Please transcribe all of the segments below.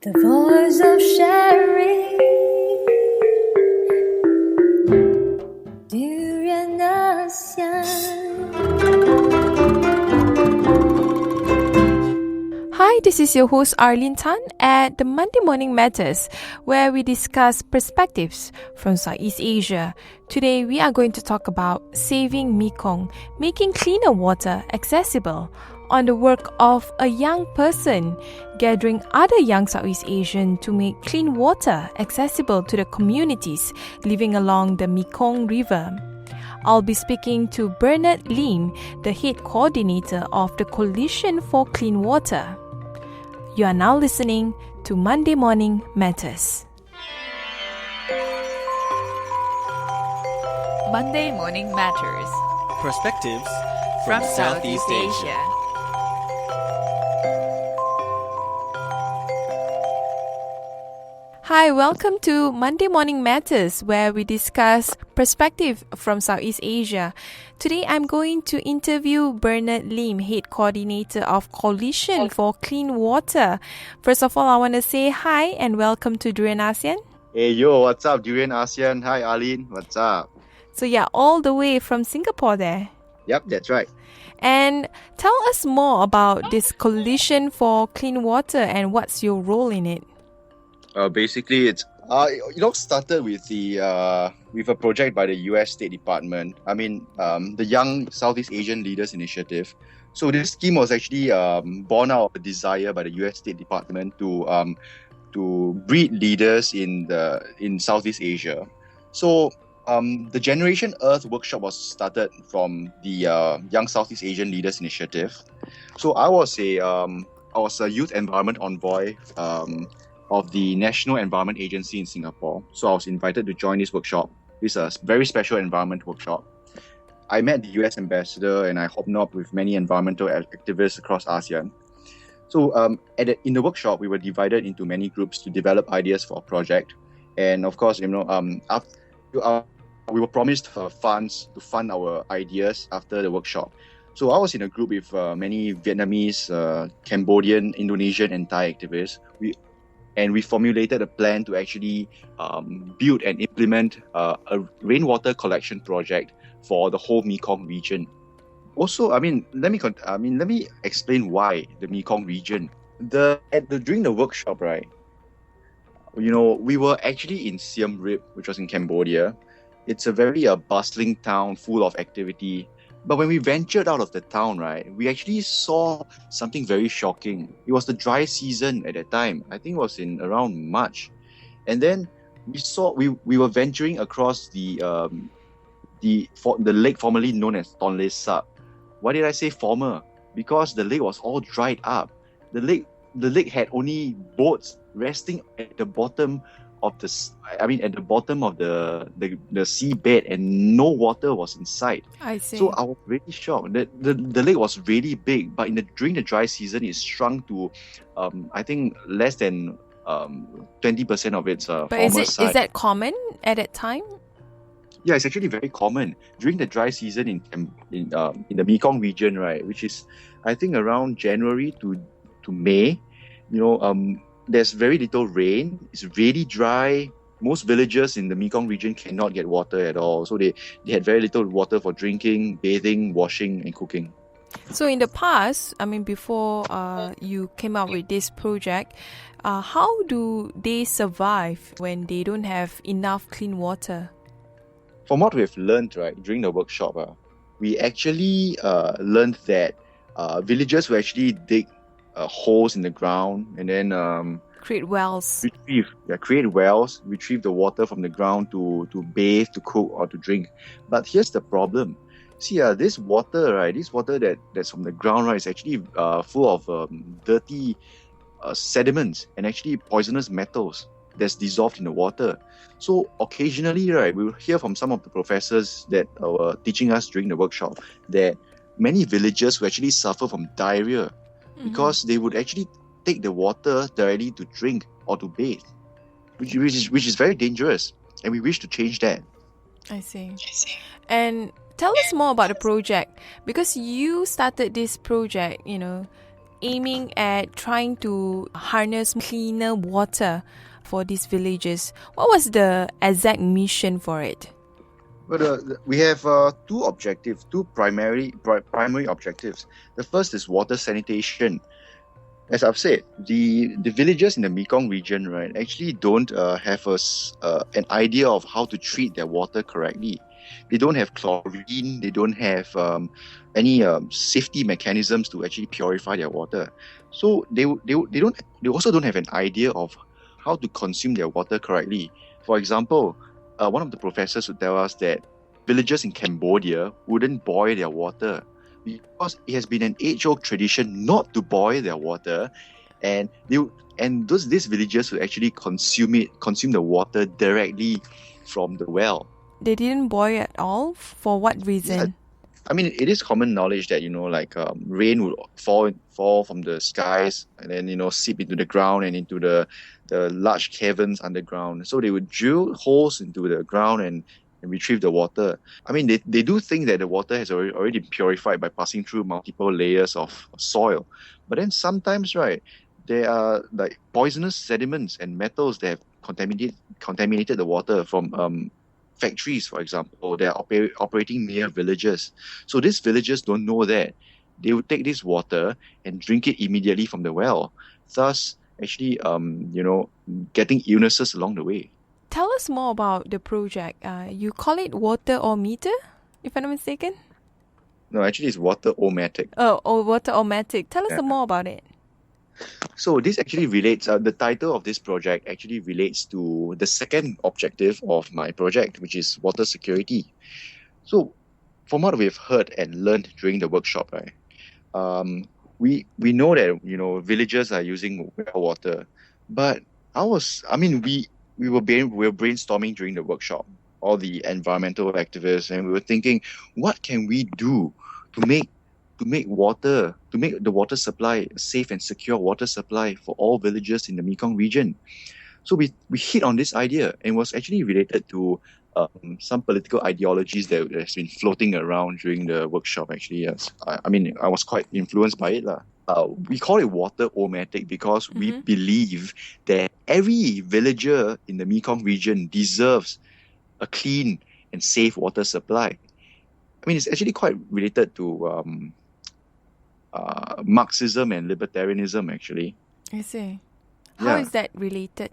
The voice of sharing. Durian Hi, this is your host Arlene Tan at the Monday Morning Matters, where we discuss perspectives from Southeast Asia. Today, we are going to talk about saving Mekong, making cleaner water accessible, on the work of a young person gathering other young Southeast Asians to make clean water accessible to the communities living along the Mekong River. I'll be speaking to Bernard Lim, the head coordinator of the Coalition for Clean Water. You are now listening to Monday Morning Matters. Monday Morning Matters. Perspectives From Southeast Asia. Hi, welcome to Monday Morning Matters, where we discuss perspective from Southeast Asia. Today, I'm going to interview Bernard Lim, head coordinator of Coalition for Clean Water. First of all, I want to say hi and welcome to Durian ASEAN. Hey, yo, what's up, Durian ASEAN? Hi, Arlene. What's up? So yeah, all the way from Singapore there. Yep, that's right. And tell us more about this Coalition for Clean Water and what's your role in it. Basically, it's started with with a project by the U.S. State Department. The Young Southeast Asian Leaders Initiative. So this scheme was actually born out of a desire by the U.S. State Department to breed leaders in Southeast Asia. So the Generation Earth workshop was started from the Young Southeast Asian Leaders Initiative. So I was a youth environment envoy of the National Environment Agency in Singapore. So I was invited to join this workshop. This is a very special environment workshop. I met the US ambassador and I hobnobbed with many environmental activists across ASEAN. So in the workshop, we were divided into many groups to develop ideas for a project. And of course, we were promised funds to fund our ideas after the workshop. So I was in a group with many Vietnamese, Cambodian, Indonesian, and Thai activists. We formulated a plan to actually build and implement a rainwater collection project for the whole Mekong region. Also, let me explain why the Mekong region. During the workshop, right? We were actually in Siem Reap, which was in Cambodia. It's a very bustling town full of activity. But when we ventured out of the town, right, we actually saw something very shocking. It was the dry season at that time. I think it was in around March. And then we were venturing across the lake formerly known as Tonle Sap. Why did I say former? Because the lake was all dried up. The lake had only boats resting at the bottom of the seabed, and no water was in sight. I see. So I was really shocked. The lake was really big, but during the dry season, it shrunk to, I think, less than 20% of its But former size. is that common at that time? Yeah, it's actually very common during the dry season in the Mekong region, right? Which is, I think, around January to May. There's very little rain. It's really dry. Most villagers in the Mekong region cannot get water at all. So they had very little water for drinking, bathing, washing, and cooking. So in the past, before you came up with this project, how do they survive when they don't have enough clean water? From what we've learned, right, during the workshop, we actually learned that villagers will actually dig holes in the ground and then Create wells. create wells, retrieve the water from the ground to bathe, to cook, or to drink. But here's the problem. See, this water, right? This water that's from the ground, right, is actually full of dirty sediments and actually poisonous metals that's dissolved in the water. So occasionally, right, we'll hear from some of the professors that were teaching us during the workshop that many villagers will actually suffer from diarrhea because they would actually take the water directly to drink or to bathe, which is very dangerous, and we wish to change that. I see. And tell us more about the project, because you started this project, aiming at trying to harness cleaner water for these villages. What was the exact mission for it? But we have two primary objectives. The first is water sanitation. As I've said, the villagers in the Mekong region, right, actually don't have an idea of how to treat their water correctly. They don't have chlorine. They don't have any safety mechanisms to actually purify their water. So they also don't have an idea of how to consume their water correctly. For example, one of the professors would tell us that villagers in Cambodia wouldn't boil their water because it has been an age-old tradition not to boil their water, and these villagers would actually consume the water directly from the well. They didn't boil at all? For what reason? Yeah. I mean, it is common knowledge that rain would fall from the skies and then seep into the ground and into the large caverns underground. So they would drill holes into the ground and retrieve the water. I mean, they do think that the water has already been purified by passing through multiple layers of soil. But then sometimes, right, there are like poisonous sediments and metals that have contaminated the water from factories, for example. They are operating near villages. So these villagers don't know that. They would take this water and drink it immediately from the well, thus actually getting illnesses along the way. Tell us more about the project. You call it water-o-meter, if I'm not mistaken? No, actually it's water-o-matic. Oh, water-o-matic. Tell us more about it. So this actually relates, the title of this project actually relates to the second objective of my project, which is water security. So from what we've heard and learned during the workshop, right, we know that, villagers are using well water, but we were brainstorming during the workshop, all the environmental activists, and we were thinking, what can we do to make the water supply a safe and secure water supply for all villagers in the Mekong region? So we hit on this idea, and it was actually related to some political ideologies that has been floating around during the workshop. Actually, yes, I was quite influenced by it, lah. We call it water-o-matic because we believe that every villager in the Mekong region deserves a clean and safe water supply. I mean, it's actually quite related to Marxism and libertarianism, actually. I see. How is that related?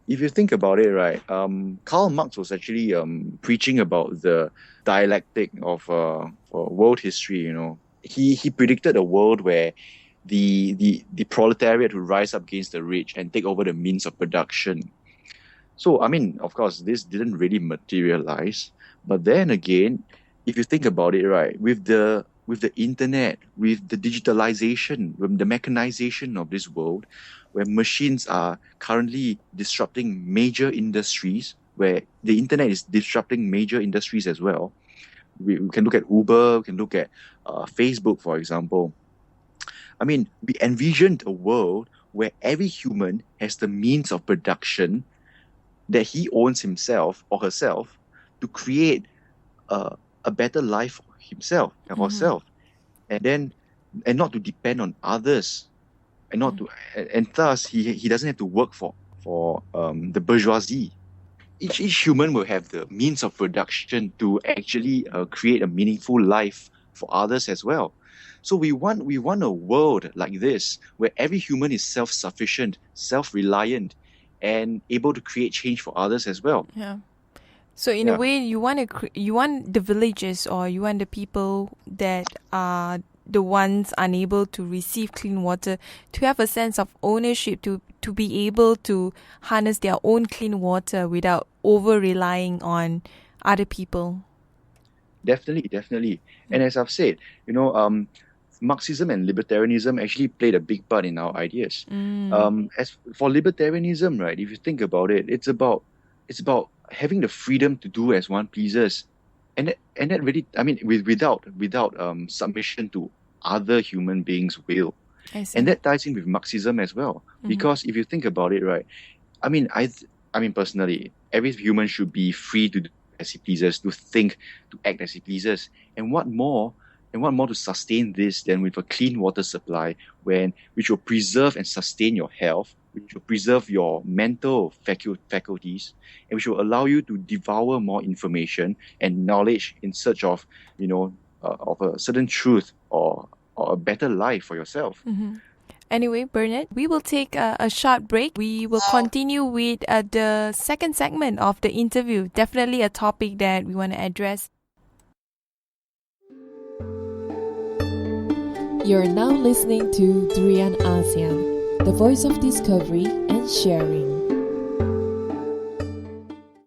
If you think about it, right, Karl Marx was actually preaching about the dialectic of world history. He predicted a world where the proletariat would rise up against the rich and take over the means of production. So, I mean, of course, this didn't really materialize. But then again, if you think about it, right, with the internet, with the digitalization, with the mechanization of this world, where machines are currently disrupting major industries, where the internet is disrupting major industries as well. We can look at Uber, we can look at Facebook, for example. I mean, we envisioned a world where every human has the means of production that he owns himself or herself to create a better life for himself and herself, and not to depend on others, and thus he doesn't have to work for the bourgeoisie. Each human will have the means of production to actually create a meaningful life for others as well. So we want a world like this where every human is self-sufficient, self-reliant, and able to create change for others as well. Yeah. So in a way, you want the villages, or you want the people that are the ones unable to receive clean water to have a sense of ownership, to be able to harness their own clean water without over relying on other people. Definitely. And as I've said, Marxism and libertarianism actually played a big part in our ideas. As for libertarianism, right, if you think about it, it's about having the freedom to do as one pleases, and that really, I mean, without submission to other human beings' will. And that ties in with Marxism as well, because if you think about it, right, I mean personally, every human should be free to do as he pleases, to think, to act as he pleases, and what more And what more to sustain this than with a clean water supply which will preserve and sustain your health, which will preserve your mental faculties, and which will allow you to devour more information and knowledge in search of, of a certain truth or a better life for yourself. Anyway, Bernard, we will take a short break. We will continue with the second segment of the interview. Definitely a topic that we want to address. You're now listening to Durian ASEAN, the voice of discovery and sharing.